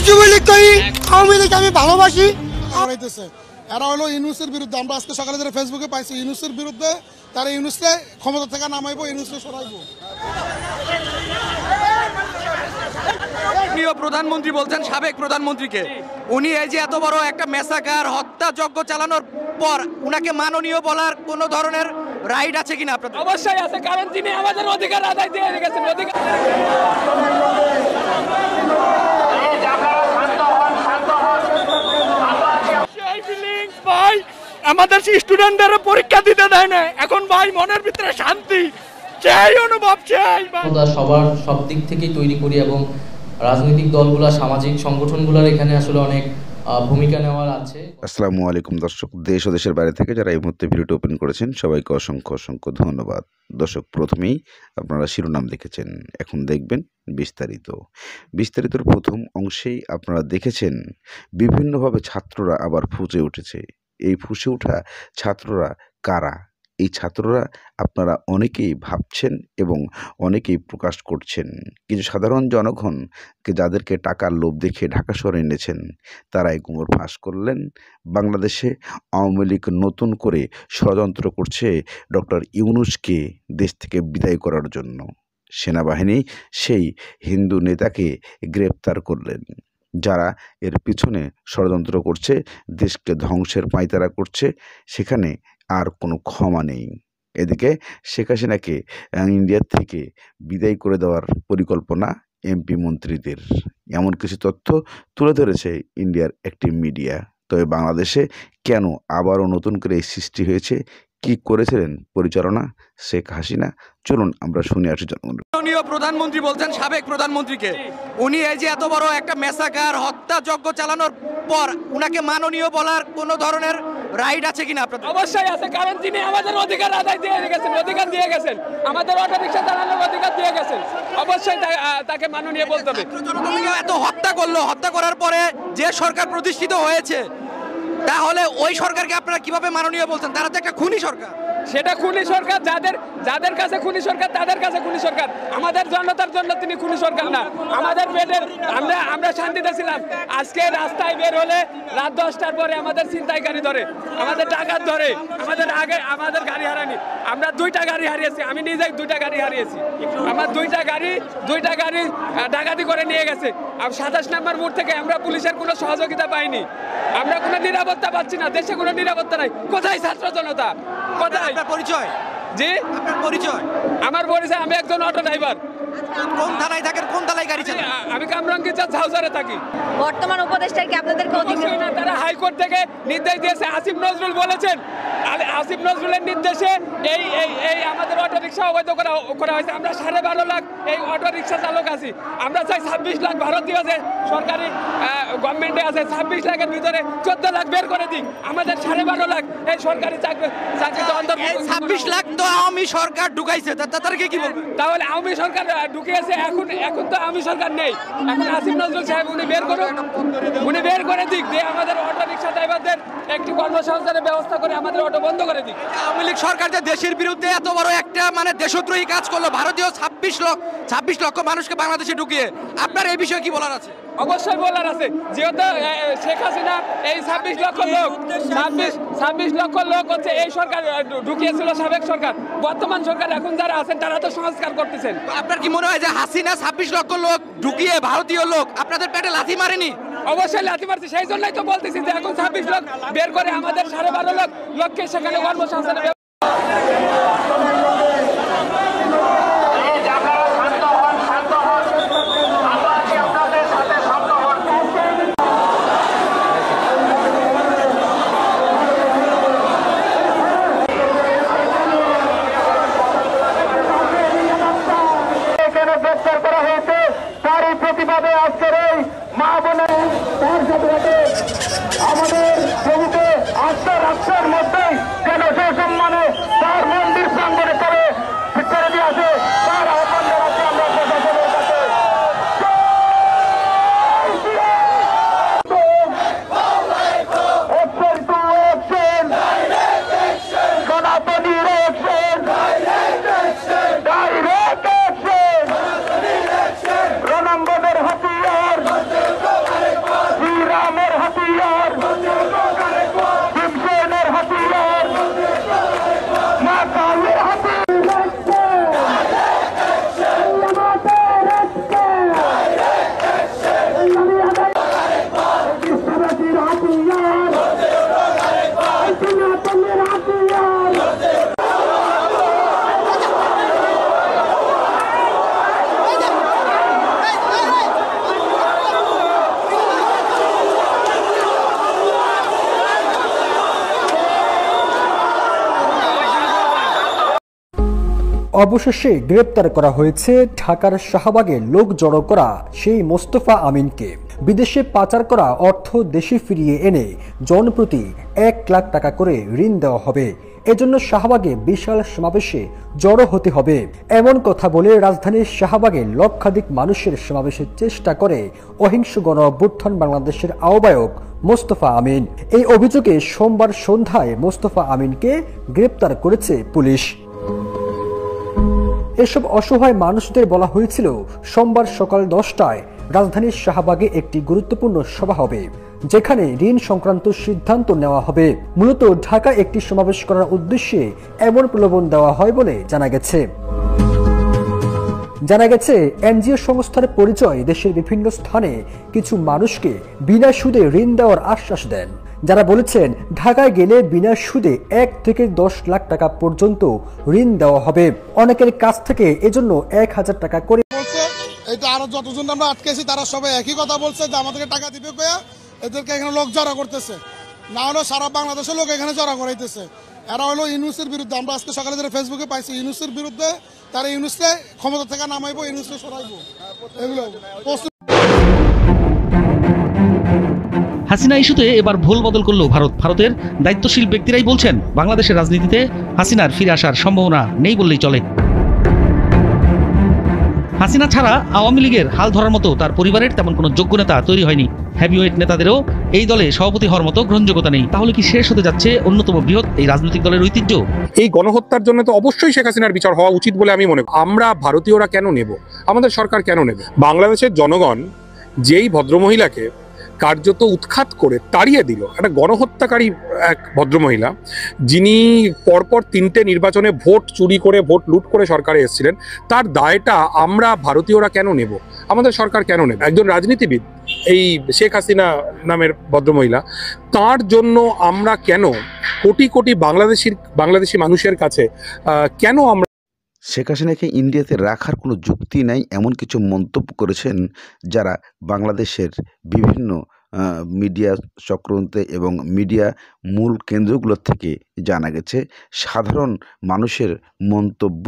যুবলীগ করি, আওয়ামী লীগ আমি ভালোবাসি। এরা হলো ইউনুসের বিরুদ্ধে। আমরা আজকে সকালে যারা ফেসবুকে পাইছি ইউনুসের বিরুদ্ধে, তারা ইউনুসকে ক্ষমতা থেকে নামাইবো, ইউনুসকে সরাইবো। প্রিয় প্রধানমন্ত্রী বলছেন সাবেক প্রধানমন্ত্রীকে, উনি এই যে এত বড় একটা মেসাকার হত্যাযজ্ঞ চালানোর পর উনাকে মাননীয় বলার কোন ধরনের রাইট আছে কিনা আপনাদের? অবশ্যই আছে, কারণ তিনি আমাদের অধিকার আদায় দিয়ে গেছেন। অধিকার ভাই আমাদের স্টুডেন্টদের পরীক্ষা দিতে দেয় না, এখন ভাই মনের ভিতরে শান্তি চাই, অনুভব চাই। সবার সব দিক থেকেই তৈরি করি এবং রাজনৈতিক দলগুলা সামাজিক সংগঠনগুলোর এখানে আসলে অনেক ভূমিকা নেওয়ার আছে। আসসালামু আলাইকুম দর্শক, দেশ ও দেশের বাইরে থেকে যারা এই মুহূর্তে ভিডিওটি ওপেন করেছেন সবাইকে অসংখ্য অসংখ্য ধন্যবাদ। দর্শক, প্রথমেই আপনারা শিরোনাম দেখেছেন, এখন দেখবেন বিস্তারিতর প্রথম অংশেই আপনারা দেখেছেন বিভিন্নভাবে ছাত্ররা আবার ফুঁসে উঠেছে। এই ফুঁসে ওঠা ছাত্ররা কারা? এই ছাত্ররা আপনারা অনেকেই ভাবছেন এবং অনেকেই প্রকাশ করছেন। কিছু সাধারণ জনগণকে যাদেরকে টাকার লোভ দেখিয়ে ঢাকা শহরে এনেছেন, তারাই গুমর ফাঁস করলেন। বাংলাদেশে আওয়ামী লীগ নতুন করে ষড়যন্ত্র করছে ডক্টর ইউনূসকে দেশ থেকে বিদায় করার জন্য। সেনাবাহিনী সেই হিন্দু নেতাকে গ্রেপ্তার করলেন। যারা এর পিছনে ষড়যন্ত্র করছে, দেশকে ধ্বংসের পাঁয়তারা করছে, সেখানে আর কোনো ক্ষমা নেই। এদিকে শেখ হাসিনাকে ইন্ডিয়া থেকে বিদায় করে দেওয়ার পরিকল্পনা এমপি মন্ত্রীদের, এমন কিছু তথ্য তুলে ধরেছে ইন্ডিয়ার একটি মিডিয়া। তবে বাংলাদেশে কেন আবারও নতুন করে এই সৃষ্টি হয়েছে, কি করেছিলেন পরিচালনা শেখ হাসিনা, চলুন আমরা শুনে আসি। মাননীয় প্রধানমন্ত্রী বলছেন সাবেক প্রধানমন্ত্রীকে, উনি এই যে এত বড় একটা মেসাকার হত্যাযজ্ঞ চালানোর পর উনাকে মাননীয় বলার কোন ধরনের রাইট আছে কিনা আপনাদের? অবশ্যই আছে, কারণ তিনি আমাদের অধিকার আদায় দিয়ে গেছেন। অধিকার দিয়ে গেছেন, আমাদের অটো রিক্সা চালানোর অধিকার দিয়ে গেছেন। অবশ্যই তাকে মাননীয় বলতে হবে। এত হত্যা করলো, হত্যা করার পরে যে সরকার প্রতিষ্ঠিত হয়েছে, তাহলে ওই সরকারকে আপনারা কিভাবে মাননীয় বলছেন? তারা তো একটা খুনি সরকার। সেটা খুনি সরকার, যাদের কাছে খুনি সরকার তাদের কাছে খুনি সরকার। আমাদের জনতার জন্য তিনি খুনি সরকার না। আমাদের পেটের আমরা শান্তিতে ছিলাম। আজকে রাস্তায় বের হলে রাত 10টার পরে আমাদের ছিনতাইকারী ধরে, আমাদের ডাকাত ধরে, আমাদের গাড়ি হারানি। আমরা 2টা গাড়ি হারিয়েছি, আমি নিজে 2টা গাড়ি হারিয়েছি। আমার 2টা গাড়ি ডাকাতি করে নিয়ে গেছে। আর 27 নম্বর বুথ থেকে আমরা পুলিশের কোনো সহযোগিতা পাইনি, আমরা কোনো নিরাপত্তা পাচ্ছি না, দেশে কোনো নিরাপত্তা নাই। কোথায় ছাত্র জনতা? কোথায়? পরিচয়? জি, আপনার পরিচয়? আমার পরিচয়, আমি একজন অটো ড্রাইভার। কোন থানায় থাকেন? কোন থানায় গাড়ি চালান? আমি কামরাঙ্গীরচর ঝাউসারে থাকি। বর্তমান উপদেষ্টার কি আপনাদেরকে অধিকার না? তারা হাইকোর্ট থেকে নির্দেশ দিয়েছে। আসিফ নজরুল বলেছেন, আসিফ নজরুলের নির্দেশে এই আমাদের অটো রিক্সা অবৈধ করা হয়েছে। আমরা 12.5 লাখ এই অটো রিক্সা চালক আছি। আমরা চাই 26 লাখ ভারতীয় আছে, সরকারি গভর্নমেন্টে আছে। 26 লাখের ভিতরে 14 লাখ বের করে দিক। আমাদের 12.5 লাখ এই সরকারি চাকরিতে অন্তর্ভুক্ত। 26 লাখ তো আওয়ামী সরকার ঢুকাইছে, তাদেরকে কি বলবেন? তাহলে আওয়ামী সরকার ঢুকিয়েছে, এখন তো আওয়ামী সরকার নেই। এখন আসিফ নজরুল সাহেব উনি বের করুন, উনি বের করে দিক দিয়ে আমাদের অটো রিক্সা ড্রাইভারদের একটি কর্মসংস্থানের ব্যবস্থা করে আমাদের অটো বন্ধ করে দিক। আওয়ামী লীগ সরকার যে দেশের বিরুদ্ধে এত বড় একটা দেশদ্রোহী কাজ করলো, ভারতীয় 26 লক্ষ মানুষকে বাংলাদেশে ঢুকিয়ে, আপনার এই বিষয়ে কি বলার আছে? অবশ্যই বলার আছে, যেহেতু শেখ হাসিনা এই 26 লক্ষ লোক হচ্ছে এই সরকার ঢুকিয়েছিল, সাবেক সরকার। বর্তমান সরকার এখন যারা আছেন তারা তো সংস্কার করতেছেন। আপনার কি মনে হয় যে হাসিনা 26 লক্ষ লোক ঢুকিয়ে ভারতীয় লোক আপনাদের পেটে লাথি মারেনি? অবশ্যই লাথি মারছে, সেই জন্যই তো বলতেছি যে এখন 26 লাখ বের করে আমাদের 12.5 লক্ষকে সেখানে কর্মসংস্থানের করা হয়েছে। তারই প্রতিবাদে আজকের এই মা বোনের তার সাথে আমাদের জমিতে আস্থা রাষ্ট্রের মধ্যেই যেন সে সম্মানে তার মন্দির অবশেষে গ্রেপ্তার করা হয়েছে ঢাকার শাহবাগে লোক জড়ো করা সেই মোস্তফা আমিনকে। বিদেশে পাচার করা অর্থ দেশে ফিরিয়ে এনে জনপ্রতি 1 লাখ টাকা করে ঋণ দেওয়া হবে। এজন্য শাহবাগে বিশাল সমাবেশে জড়ো হতে হবে, এমন কথা বলে রাজধানীর শাহবাগে লক্ষাধিক মানুষের সমাবেশের চেষ্টা করে অহিংস গণ অভ্যুত্থান বাংলাদেশের আহ্বায়ক মোস্তফা আমিন। এই অভিযোগে সোমবার সন্ধ্যায় মোস্তফা আমিনকে গ্রেপ্তার করেছে পুলিশ। এসব অসহায় মানুষদের বলা হয়েছিল সোমবার সকাল 10টায় রাজধানীর শাহবাগে একটি গুরুত্বপূর্ণ সভা হবে, যেখানে ঋণ সংক্রান্ত সিদ্ধান্ত নেওয়া হবে। মূলত ঢাকায় একটি সমাবেশ করার উদ্দেশ্যে এমন প্রলোভন দেওয়া হয় বলে জানা গেছে। এনজিও সংস্থার পরিচয় দেশের বিভিন্ন স্থানে কিছু মানুষকে বিনা সুদে ঋণ দেওয়ার আশ্বাস দেন, যারা বলেছেন ঢাকায় গেলে বিনা সুদে 1 থেকে 10 লাখ টাকা পর্যন্ত ঋণ দেওয়া হবে। অনেকের কাছ থেকে এজন্য 1000 টাকা করে বলছে। এটা আরো যতজন আমরা আটকেছি তারা সবাই একই কথা বলছে যে আমাদেরকে টাকা দিবে কয়া এদেরকে এখানে লোক জড়া করতেছে, না হলে সারা বাংলাদেশের লোক এখানে জড়া করাইতেছে। এরা হলো ইউনুসের বিরুদ্ধে। আমরা আজকে সকালে যারা ফেসবুকে পাইছি ইউনুসের বিরুদ্ধে, তারা ইউনুসকে ক্ষমতা থেকে নামাইবো, ইউনুসকে সরাইবো, এগুলো হাসিনা ইস্যুতে এবার ভুল বদল করলো ভারতের দায়িত্বশীল ব্যক্তিরাই বলছেন বাংলাদেশের রাজনীতিতে হাসিনার ফিরে আসার সম্ভাবনা নেই বললেই চলে। হাসিনা ছাড়া আওয়ামী লীগের হাল ধরার মতো তার পরিবারের তেমন কোনো যোগ্য নেতা তৈরি হয়নি। হেভিওয়েট নেতাদেরও এই দলে সভাপতি হওয়ার মতো গ্রহণযোগ্যতা নেই। তাহলে কি শেষ হতে যাচ্ছে অন্যতম বৃহৎ এই রাজনৈতিক দলের ঐতিহ্য? এই গণহত্যার জন্য তো অবশ্যই শেখ হাসিনার বিচার হওয়া উচিত বলে আমি মনে করি। আমরা ভারতীয়রা কেন নেব, আমাদের সরকার কেন নেবে? বাংলাদেশের জনগণ যেই ভদ্রমহিলাকে কার্যত উৎখাত করে তাড়িয়ে দিল, একটা গণহত্যাকারী এক ভদ্রমহিলা, যিনি পরপর 3টে নির্বাচনে ভোট চুরি করে ভোট লুট করে সরকারে এসেছিলেন, তার দায়টা আমরা ভারতীয়রা কেন নেব, আমাদের সরকার কেন নেবে? একজন রাজনীতিবিদ এই শেখ হাসিনা নামের ভদ্রমহিলা, তার জন্য আমরা কেন কোটি কোটি বাংলাদেশি মানুষের কাছে কেন আমরা শেখ হাসিনাকে ইন্ডিয়াতে রাখার কোনো যুক্তি নাই, এমন কিছু মন্তব্য করেছেন যারা বাংলাদেশের বিভিন্ন মিডিয়া চক্রান্তে এবং মিডিয়া মূল কেন্দ্রগুলোর থেকে জানা গেছে সাধারণ মানুষের মন্তব্য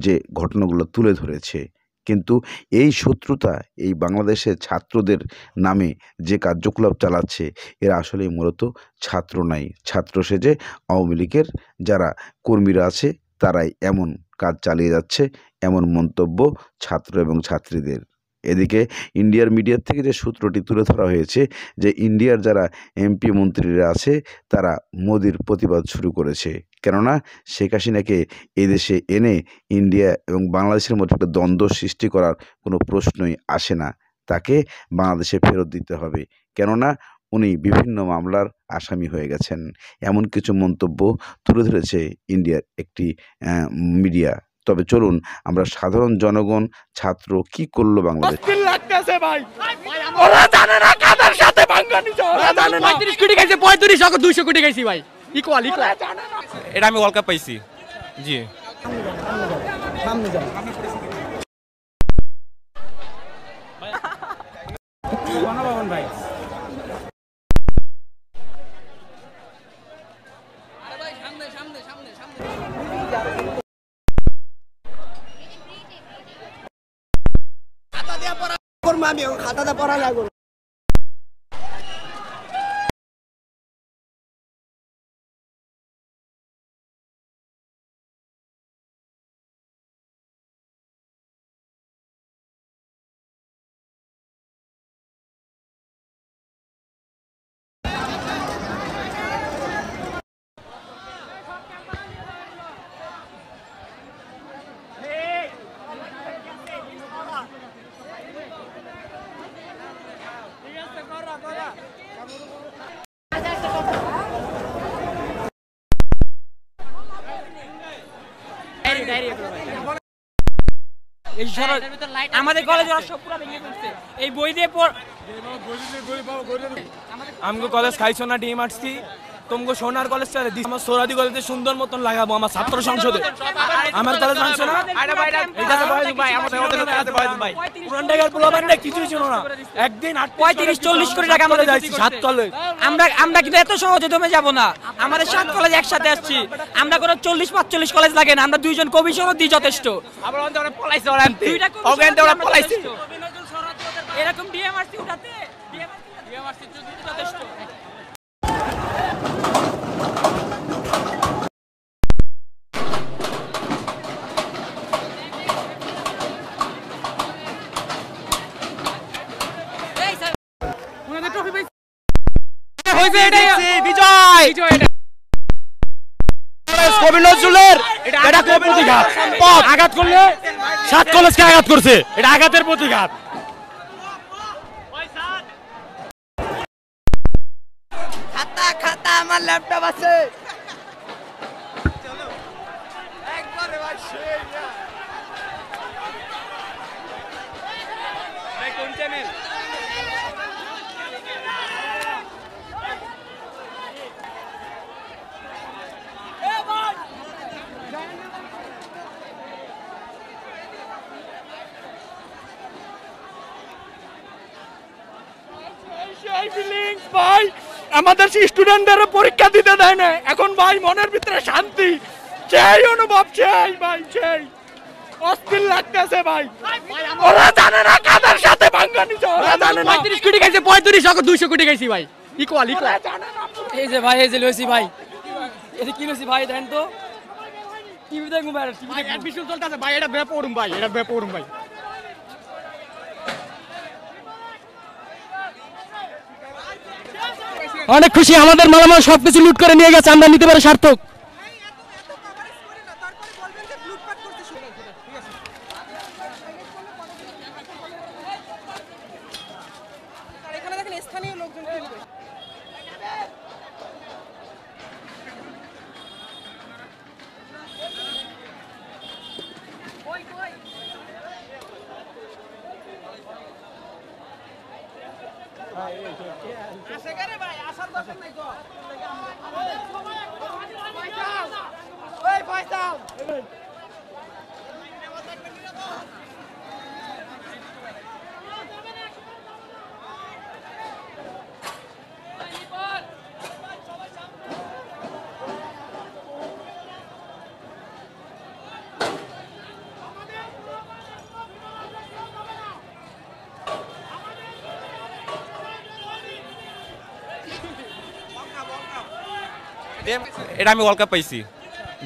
যে ঘটনাগুলো তুলে ধরেছে। কিন্তু এই শত্রুতা এই বাংলাদেশের ছাত্রদের নামে যে কার্যকলাপ চালাচ্ছে এরা আসলে মূলত ছাত্র নাই, ছাত্র সেজে আওয়ামী লীগের যারা কর্মীরা আছে তারাই এমন কাজ চালিয়ে যাচ্ছে, এমন মন্তব্য ছাত্র এবং ছাত্রীদের। এদিকে ইন্ডিয়ার মিডিয়ার থেকে যে সূত্রটি তুলে ধরা হয়েছে যে ইন্ডিয়ার যারা এমপি মন্ত্রীরা আছে তারা মোদির প্রতিবাদ শুরু করেছে, কেননা শেখ হাসিনাকে এদেশে এনে ইন্ডিয়া এবং বাংলাদেশের মধ্যে একটা দ্বন্দ্ব সৃষ্টি করার কোনো প্রশ্নই আসে না। তাকে বাংলাদেশে ফেরত দিতে হবে, কেননা উনি বিভিন্ন মামলার আসামি হয়ে গেছেন। এমন কিছু মন্তব্য তুলে ধরেছে ইন্ডিয়ার একটি মিডিয়া। তবে চলুন আমরা সাধারণ জনগণ ছাত্র কি করলো বাংলাদেশ। 35 কোটি খাইছে, 35 200 কোটি খাইছি ভাই, ইকুয়াল। এটা আমি ওয়ার্ল্ড কাপ পাইছি। জি ভাই খাতা পড়া লাগবে। আমাদের কলেজে সব পুরো ভেঙে ফেলছে এই বই দিয়ে পড়। আমগো কলেজ খাইছো না ডিম আসছি তোমাকে সোনার কলেজটা আমার সোনাদি কলেজে সুন্দর মতন লাগাবো আমার ছাত্র সংসদে আমার কলেজ মানছে না পুরান ঢাকার পোলাপানটা কিছুই ছিল না একদিন 35-40 কোটি টাকা আমাদের যাইছি 7 কলেজ আমরা কিন্তু এত সহজে দমে যাব না আমাদের 7 কলেজ একসাথে আসছি আমরা কোনো 40-45 কলেজ লাগে না আমরা দুইজন কবি সনদই যথেষ্ট আবার ওরা পলাইছে ওরা ওরা পলাইছে এরকম ডিএমআরসি উঠাতে ডিএমআরসি যথেষ্ট কবি নজরুলের এটা প্রতিঘাত আঘাত করলে 7 কলেজকে আঘাত করছে এটা আঘাতের প্রতিঘাত খাতা খাতা আমার ল্যাপটপ আছে একবারে ভাই সেই ভাই কোন চ্যানেল ভাই আমাদের স্টুডেন্টদের পরীক্ষা দিতে দেয় না এখন ভাই মনের ভিতরে শান্তি সেই অনুভব সেই ভাই সেই অস্থির লাগতেছে ভাই ওরা জানে না কাদের সাথে ভাঙ্গা নিছে ওরা জানে না 35 কোটি খাইছে 35 টাকা 200 কোটি খাইছি ভাই ইকুয়াল এই যে ভাই এই যে লইছি ভাই এটা কি লইছি ভাই দেন তো টিভি দেখবো ভাই টিভি অ্যাডমিশন চলতেছে ভাই এটা বেপরুম ভাই এটা বেপরুম ভাই অনেক খুশি আমাদের মালামাল সবকিছু লুট করে নিয়ে গেছে আমরা নিতে পারি সার্থক এখানে দেখেন স্থানীয় লোকজন কিনবে ভাই আসার দরকার নাই তো ওই ফয়সাল এটা আমি ওয়ার্ল্ড কাপ পাইছি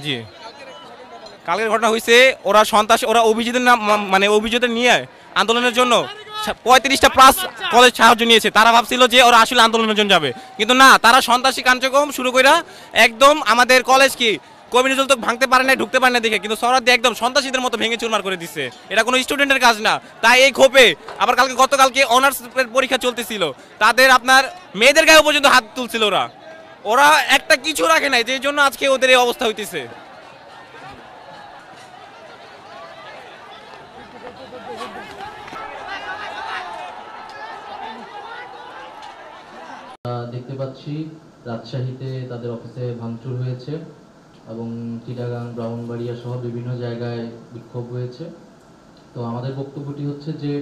জি কালকের ঘটনা হয়েছে ওরা সন্ত্রাস ওরা অভিযোগের নাম মানে অভিযোগের নিয়ে আন্দোলনের জন্য 35টা প্লাস কলেজ সাহায্য নিয়েছে তারা ভাবছিল যে ওরা আসলে আন্দোলনের জন্য যাবে কিন্তু না তারা সন্ত্রাসী কার্যক্রম শুরু করে একদম আমাদের কলেজ কি কবি নজরুল তো ভাঙতে পারে না ঢুকতে পারে না দেখে কিন্তু সরাদ দিয়ে একদম সন্ত্রাসীদের মতো ভেঙে চুরমার করে দিচ্ছে এটা কোনো স্টুডেন্টের কাজ না তাই এই ক্ষোভে আবার গতকালকে অনার্স পরীক্ষা চলতেছিল তাদের আপনার মেয়েদের গায়ে পর্যন্ত হাত তুলছিল ওরা একটা কিছু রাখে নাই যে জন্য আজকে ওদের এই অবস্থা হইতেছে দেখতে পাচ্ছি রাজশাহীতে তাদের অফিসে ভাঙচুর হয়েছে এবং চিটাগাং ব্রাহ্মণবাড়িয়া সহ বিভিন্ন জায়গায় বিক্ষোভ হয়েছে তো আমাদের বক্তব্যটি হচ্ছে যে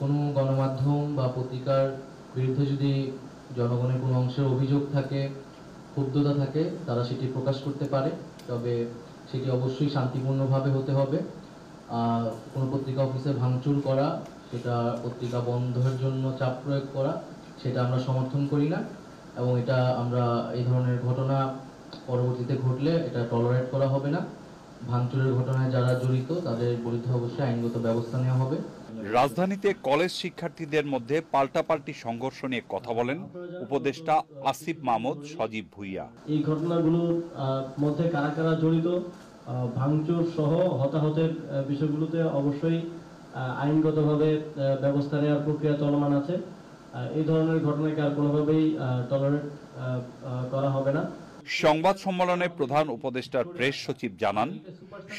কোনো গণমাধ্যম বা পত্রিকার বিরুদ্ধে যদি জনগণের কোনো অংশের অভিযোগ থাকে ক্ষুব্ধতা থাকে তারা সেটি প্রকাশ করতে পারে তবে সেটি অবশ্যই শান্তিপূর্ণভাবে হতে হবে কোনো পত্রিকা অফিসে ভাঙচুর করা সেটা পত্রিকা বন্ধের জন্য চাপ প্রয়োগ করা সেটা আমরা সমর্থন করি না এবং এটা আমরা এই ধরনের ঘটনা পরবর্তীতে ঘটলে এটা টলারেট করা হবে না ভাঙচুরের ঘটনায় যারা জড়িত তাদের বিরুদ্ধে অবশ্যই আইনগত ব্যবস্থা নেওয়া হবে রাজধানীতে কলেজ শিক্ষার্থীদের মধ্যে পাল্টাপাল্টি সংঘর্ষ নিয়ে কথা বলেন উপদেষ্টা আসিফ মাহমুদ সজীব ভুইয়া এই ঘটনাগুলোর মধ্যে কারা কারা জড়িত ভাঙচুর সহ হতাহতের বিষয়গুলোতে অবশ্যই আইনগতভাবে ব্যবস্থা নেওয়ার প্রক্রিয়া চলমান আছে এই ধরনের ঘটনাকে আর কোনোভাবেই টলারেট করা হবে না সংবাদ সম্মেলনে প্রধান উপদেষ্টার প্রেস সচিব জানান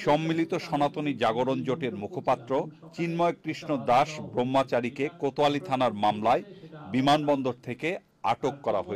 সম্মিলিত সনাতনী জাগরণ জোটের মুখপাত্র চিন্ময় কৃষ্ণ দাস ব্রহ্মচারীকে কোতোয়ালি থানার মামলায় বিমানবন্দর থেকে আটক করা হয়েছে